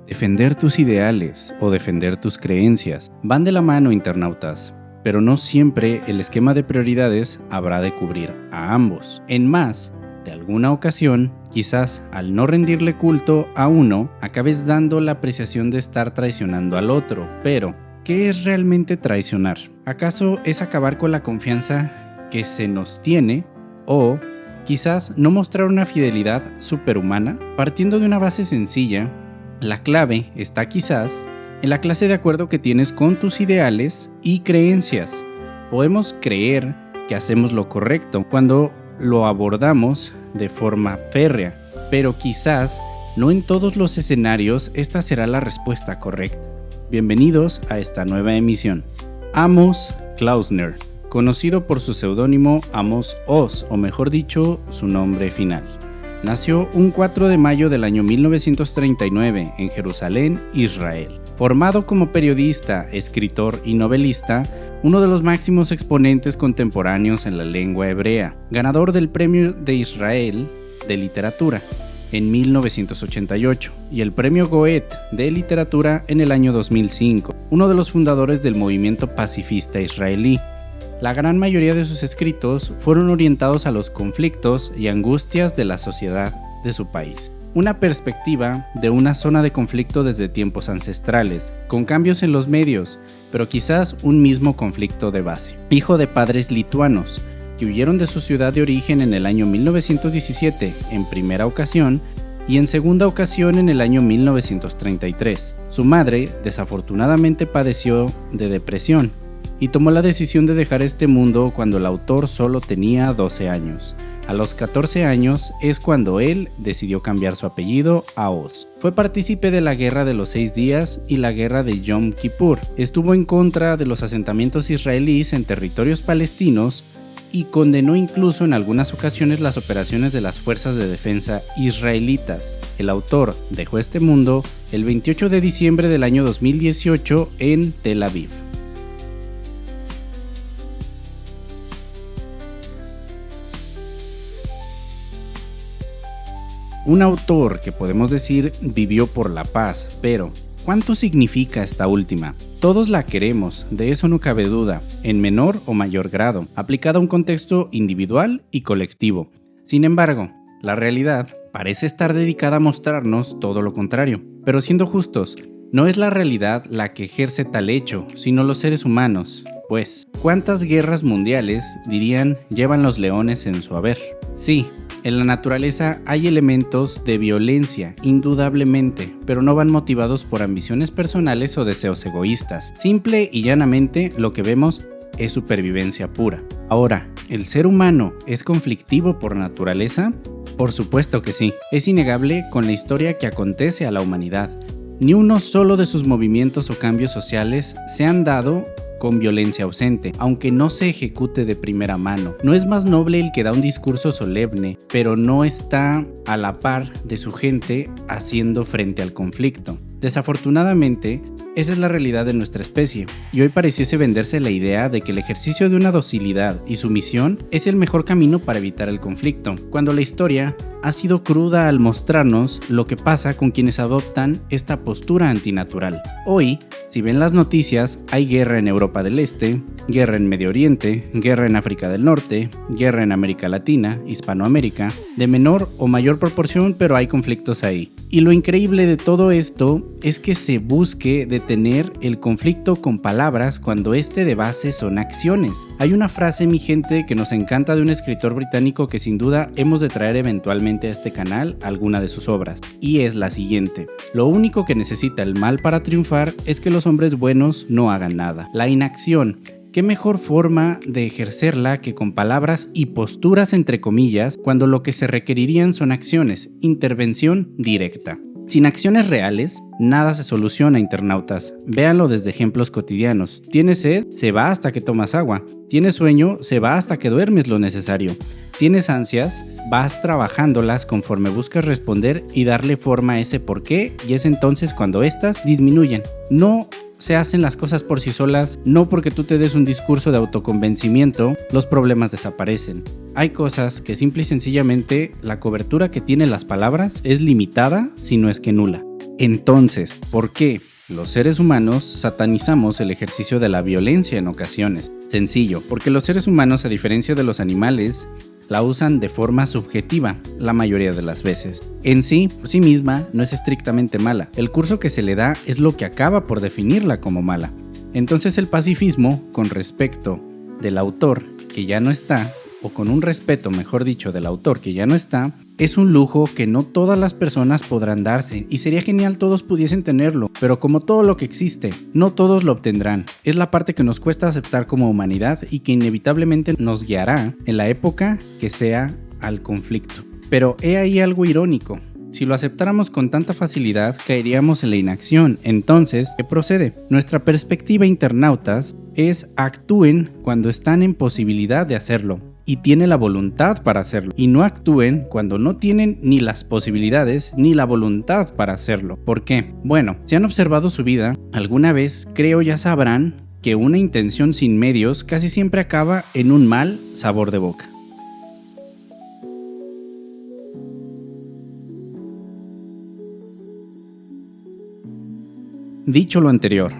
Defender tus ideales o defender tus creencias van de la mano, internautas, pero no siempre el esquema de prioridades habrá de cubrir a ambos. En más de alguna ocasión, quizás al no rendirle culto a uno, acabes dando la apreciación de estar traicionando al otro. Pero, ¿qué es realmente traicionar? ¿Acaso es acabar con la confianza que se nos tiene? ¿O quizás no mostrar una fidelidad superhumana? Partiendo de una base sencilla, la clave está quizás en la clase de acuerdo que tienes con tus ideales y creencias. Podemos creer que hacemos lo correcto cuando lo abordamos de forma férrea, pero quizás no en todos los escenarios esta será la respuesta correcta. Bienvenidos a esta nueva emisión. Amos Klausner, conocido por su seudónimo Amos Oz, o mejor dicho, su nombre final. Nació un 4 de mayo del año 1939 en Jerusalén, Israel. Formado como periodista, escritor y novelista, uno de los máximos exponentes contemporáneos en la lengua hebrea, ganador del Premio de Israel de Literatura en 1988 y el Premio Goethe de Literatura en el año 2005, uno de los fundadores del movimiento pacifista israelí. La gran mayoría de sus escritos fueron orientados a los conflictos y angustias de la sociedad de su país. Una perspectiva de una zona de conflicto desde tiempos ancestrales, con cambios en los medios, pero quizás un mismo conflicto de base. Hijo de padres lituanos, que huyeron de su ciudad de origen en el año 1917 en primera ocasión y en segunda ocasión en el año 1933. Su madre desafortunadamente padeció de depresión y tomó la decisión de dejar este mundo cuando el autor solo tenía 12 años. A los 14 años es cuando él decidió cambiar su apellido a Oz. Fue partícipe de la Guerra de los 6 días y la Guerra de Yom Kippur. Estuvo en contra de los asentamientos israelíes en territorios palestinos y condenó incluso en algunas ocasiones las operaciones de las fuerzas de defensa israelitas. El autor dejó este mundo el 28 de diciembre del año 2018 en Tel Aviv. Un autor que podemos decir vivió por la paz, pero ¿cuánto significa esta última? Todos la queremos, de eso no cabe duda, en menor o mayor grado, aplicada a un contexto individual y colectivo. Sin embargo, la realidad parece estar dedicada a mostrarnos todo lo contrario. Pero siendo justos, no es la realidad la que ejerce tal hecho, sino los seres humanos. Pues, ¿cuántas guerras mundiales, dirían, llevan los leones en su haber? Sí. En la naturaleza hay elementos de violencia, indudablemente, pero no van motivados por ambiciones personales o deseos egoístas. Simple y llanamente lo que vemos es supervivencia pura. Ahora, ¿el ser humano es conflictivo por naturaleza? Por supuesto que sí. Es innegable con la historia que acontece a la humanidad. Ni uno solo de sus movimientos o cambios sociales se han dado con violencia ausente, aunque no se ejecute de primera mano. No es más noble el que da un discurso solemne, pero no está a la par de su gente haciendo frente al conflicto. Desafortunadamente, esa es la realidad de nuestra especie, y hoy pareciese venderse la idea de que el ejercicio de una docilidad y sumisión es el mejor camino para evitar el conflicto, cuando la historia ha sido cruda al mostrarnos lo que pasa con quienes adoptan esta postura antinatural. Hoy, si ven las noticias, hay guerra en Europa del Este, guerra en Medio Oriente, guerra en África del Norte, guerra en América Latina, Hispanoamérica, de menor o mayor proporción, pero hay conflictos ahí. Y lo increíble de todo esto es que se busque detener el conflicto con palabras cuando este de base son acciones. Hay una frase, mi gente, que nos encanta de un escritor británico que sin duda hemos de traer eventualmente a este canal alguna de sus obras, y es la siguiente: lo único que necesita el mal para triunfar es que los hombres buenos no hagan nada. La inacción. ¿Qué mejor forma de ejercerla que con palabras y posturas entre comillas, cuando lo que se requerirían son acciones, intervención directa? Sin acciones reales, nada se soluciona, internautas. Véanlo desde ejemplos cotidianos. ¿Tienes sed? Se va hasta que tomas agua. ¿Tienes sueño? Se va hasta que duermes lo necesario. ¿Tienes ansias? Vas trabajándolas conforme buscas responder y darle forma a ese porqué, y es entonces cuando éstas disminuyen. No se hacen las cosas por sí solas, no porque tú te des un discurso de autoconvencimiento, los problemas desaparecen. Hay cosas que simple y sencillamente la cobertura que tienen las palabras es limitada, si no es que nula. Entonces, ¿por qué los seres humanos satanizamos el ejercicio de la violencia en ocasiones? Sencillo, porque los seres humanos, a diferencia de los animales, la usan de forma subjetiva la mayoría de las veces. En sí, por sí misma, no es estrictamente mala. El curso que se le da es lo que acaba por definirla como mala. Entonces el pacifismo, con respecto del autor que ya no está, o con un respeto, mejor dicho, del autor que ya no está, es un lujo que no todas las personas podrán darse, y sería genial todos pudiesen tenerlo, pero como todo lo que existe, no todos lo obtendrán. Es la parte que nos cuesta aceptar como humanidad y que inevitablemente nos guiará en la época que sea al conflicto. Pero he ahí algo irónico. Si lo aceptáramos con tanta facilidad, caeríamos en la inacción. Entonces, ¿qué procede? Nuestra perspectiva, internautas, es actúen cuando están en posibilidad de hacerlo y tienen la voluntad para hacerlo, y no actúen cuando no tienen ni las posibilidades ni la voluntad para hacerlo. ¿Por qué? Bueno, si han observado su vida, alguna vez creo ya sabrán que una intención sin medios casi siempre acaba en un mal sabor de boca. Dicho lo anterior,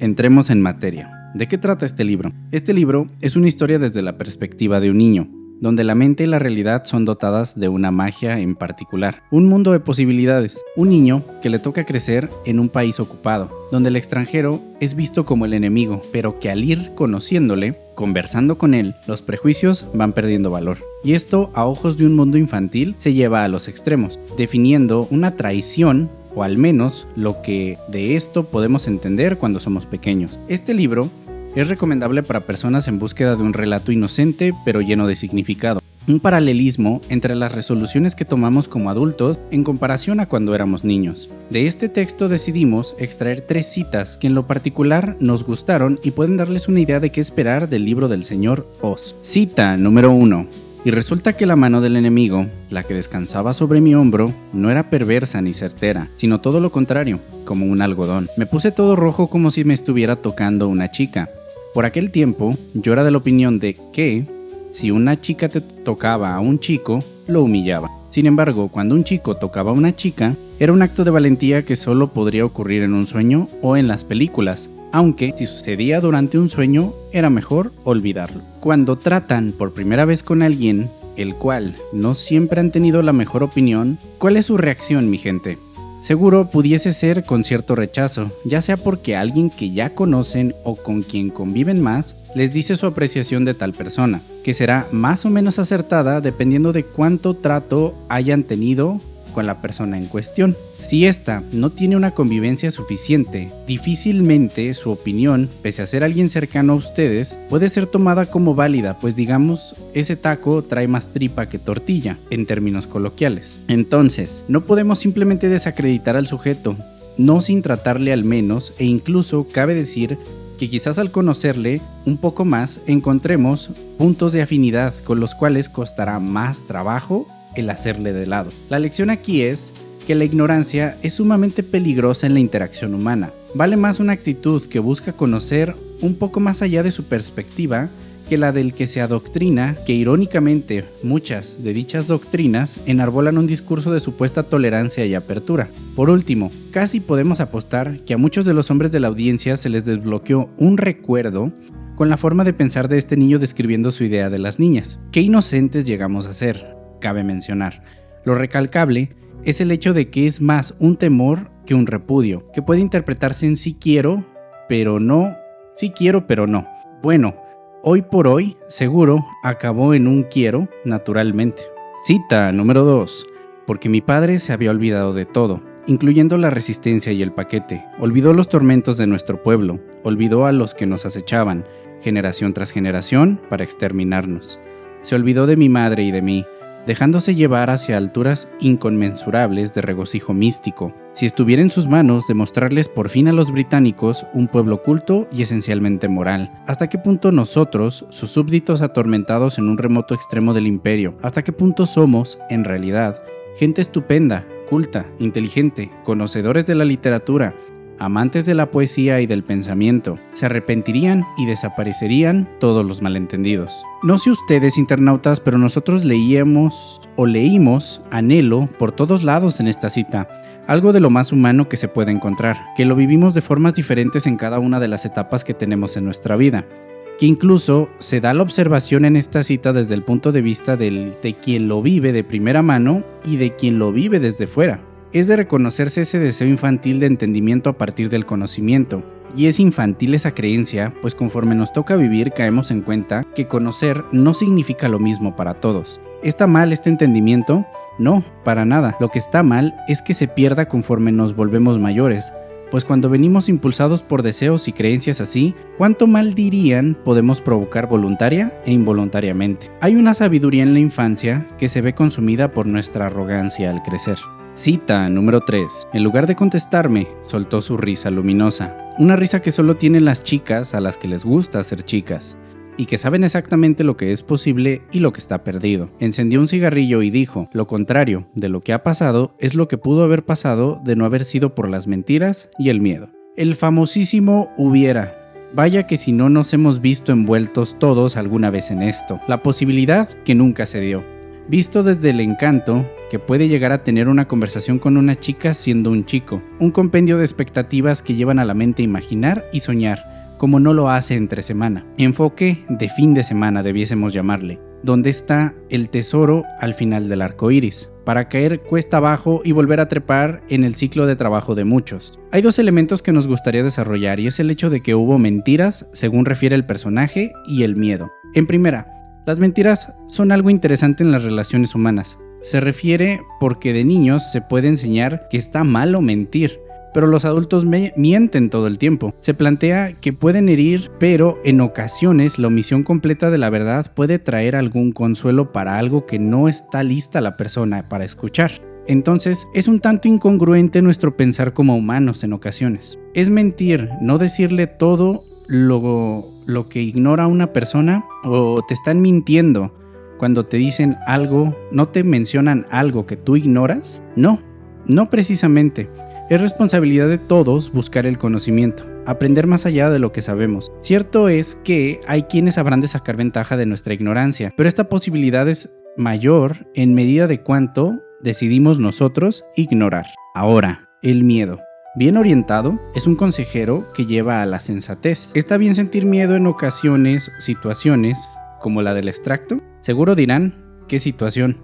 entremos en materia. ¿De qué trata este libro? Este libro es una historia desde la perspectiva de un niño, donde la mente y la realidad son dotadas de una magia en particular, un mundo de posibilidades. Un niño que le toca crecer en un país ocupado, donde el extranjero es visto como el enemigo, pero que al ir conociéndole, conversando con él, los prejuicios van perdiendo valor. Y esto, a ojos de un mundo infantil, se lleva a los extremos, definiendo una traición, o al menos lo que de esto podemos entender cuando somos pequeños. Este libro es recomendable para personas en búsqueda de un relato inocente pero lleno de significado. Un paralelismo entre las resoluciones que tomamos como adultos en comparación a cuando éramos niños. De este texto decidimos extraer 3 citas que en lo particular nos gustaron y pueden darles una idea de qué esperar del libro del señor Oz. Cita número 1. Y resulta que la mano del enemigo, la que descansaba sobre mi hombro, no era perversa ni certera, sino todo lo contrario, como un algodón. Me puse todo rojo como si me estuviera tocando una chica. Por aquel tiempo, yo era de la opinión de que, si una chica te tocaba a un chico, lo humillaba. Sin embargo, cuando un chico tocaba a una chica, era un acto de valentía que solo podría ocurrir en un sueño o en las películas. Aunque si sucedía durante un sueño, era mejor olvidarlo. Cuando tratan por primera vez con alguien, el cual no siempre han tenido la mejor opinión, ¿cuál es su reacción, mi gente? Seguro pudiese ser con cierto rechazo, ya sea porque alguien que ya conocen o con quien conviven más, les dice su apreciación de tal persona, que será más o menos acertada dependiendo de cuánto trato hayan tenido con la persona en cuestión. Si ésta no tiene una convivencia suficiente, difícilmente su opinión, pese a ser alguien cercano a ustedes, puede ser tomada como válida, pues digamos, ese taco trae más tripa que tortilla, en términos coloquiales. Entonces, no podemos simplemente desacreditar al sujeto, no sin tratarle al menos, e incluso cabe decir que quizás al conocerle un poco más encontremos puntos de afinidad con los cuales costará más trabajo el hacerle de lado. La lección aquí es que la ignorancia es sumamente peligrosa en la interacción humana. Vale más una actitud que busca conocer un poco más allá de su perspectiva que la del que se adoctrina, que irónicamente muchas de dichas doctrinas enarbolan un discurso de supuesta tolerancia y apertura. Por último, casi podemos apostar que a muchos de los hombres de la audiencia se les desbloqueó un recuerdo con la forma de pensar de este niño describiendo su idea de las niñas. Qué inocentes llegamos a ser, cabe mencionar. Lo recalcable es el hecho de que es más un temor que un repudio, que puede interpretarse en sí quiero, pero no, sí quiero, pero no. Bueno, hoy por hoy, seguro, acabó en un quiero, naturalmente. Cita número 2. Porque mi padre se había olvidado de todo, incluyendo la resistencia y el paquete. Olvidó los tormentos de nuestro pueblo, olvidó a los que nos acechaban, generación tras generación, para exterminarnos. Se olvidó de mi madre y de mí, dejándose llevar hacia alturas inconmensurables de regocijo místico. Si estuviera en sus manos demostrarles por fin a los británicos un pueblo culto y esencialmente moral. ¿Hasta qué punto nosotros, sus súbditos atormentados en un remoto extremo del imperio, hasta qué punto somos, en realidad, gente estupenda, culta, inteligente, conocedores de la literatura, amantes de la poesía y del pensamiento, se arrepentirían y desaparecerían todos los malentendidos? No sé ustedes, internautas, pero nosotros leímos anhelo por todos lados en esta cita. algo de lo más humano que se puede encontrar, que lo vivimos de formas diferentes en cada una de las etapas que tenemos en nuestra vida, que incluso se da la observación en esta cita desde el punto de vista de quien lo vive de primera mano y de quien lo vive desde fuera. Es de reconocerse ese deseo infantil de entendimiento a partir del conocimiento, y es infantil esa creencia, pues conforme nos toca vivir caemos en cuenta que conocer no significa lo mismo para todos. ¿Está mal este entendimiento? No, para nada. Lo que está mal es que se pierda conforme nos volvemos mayores, pues cuando venimos impulsados por deseos y creencias así, ¿cuánto mal dirían podemos provocar voluntaria e involuntariamente? Hay una sabiduría en la infancia que se ve consumida por nuestra arrogancia al crecer. Cita número 3. En lugar de contestarme, soltó su risa luminosa. Una risa que solo tienen las chicas a las que les gusta ser chicas, y que saben exactamente lo que es posible y lo que está perdido. Encendió un cigarrillo y dijo, lo contrario de lo que ha pasado es lo que pudo haber pasado de no haber sido por las mentiras y el miedo. El famosísimo hubiera. Vaya que si no nos hemos visto envueltos todos alguna vez en esto. La posibilidad que nunca se dio. Visto desde el encanto que puede llegar a tener una conversación con una chica siendo un chico. Un compendio de expectativas que llevan a la mente a imaginar y soñar, como no lo hace entre semana. Enfoque de fin de semana debiésemos llamarle, donde está el tesoro al final del arco iris, para caer cuesta abajo y volver a trepar en el ciclo de trabajo de muchos. Hay dos elementos que nos gustaría desarrollar y es el hecho de que hubo mentiras, según refiere el personaje, y el miedo. En primera, las mentiras son algo interesante en las relaciones humanas. Se refiere porque de niños se puede enseñar que está malo mentir, pero los adultos mienten todo el tiempo. Se plantea que pueden herir, pero en ocasiones la omisión completa de la verdad puede traer algún consuelo para algo que no está lista la persona para escuchar. Entonces, es un tanto incongruente nuestro pensar como humanos en ocasiones. Es mentir, no decirle todo lo que ignora una persona, o te están mintiendo cuando te dicen algo, no te mencionan algo que tú ignoras. No precisamente. Es responsabilidad de todos buscar el conocimiento, aprender más allá de lo que sabemos. Cierto es que hay quienes habrán de sacar ventaja de nuestra ignorancia, pero esta posibilidad es mayor en medida de cuánto decidimos nosotros ignorar. Ahora, el miedo. Bien orientado, es un consejero que lleva a la sensatez. ¿Está bien sentir miedo en ocasiones, situaciones, como la del extracto? Seguro dirán, ¿qué situación?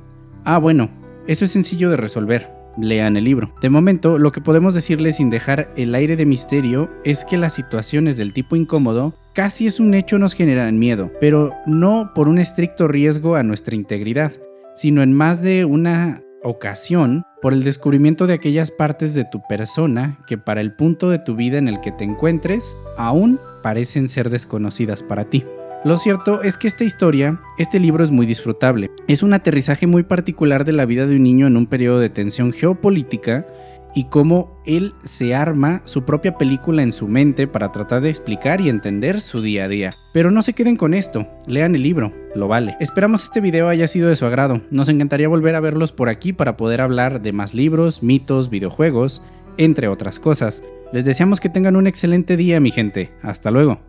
Bueno, eso es sencillo de resolver. Lean el libro. De momento, lo que podemos decirles sin dejar el aire de misterio es que las situaciones del tipo incómodo casi es un hecho nos generan miedo, pero no por un estricto riesgo a nuestra integridad, sino en más de una ocasión por el descubrimiento de aquellas partes de tu persona que para el punto de tu vida en el que te encuentres aún parecen ser desconocidas para ti. Lo cierto es que este libro es muy disfrutable. Es un aterrizaje muy particular de la vida de un niño en un periodo de tensión geopolítica y cómo él se arma su propia película en su mente para tratar de explicar y entender su día a día. Pero no se queden con esto, lean el libro, lo vale. Esperamos este video haya sido de su agrado. Nos encantaría volver a verlos por aquí para poder hablar de más libros, mitos, videojuegos, entre otras cosas. Les deseamos que tengan un excelente día, mi gente. Hasta luego.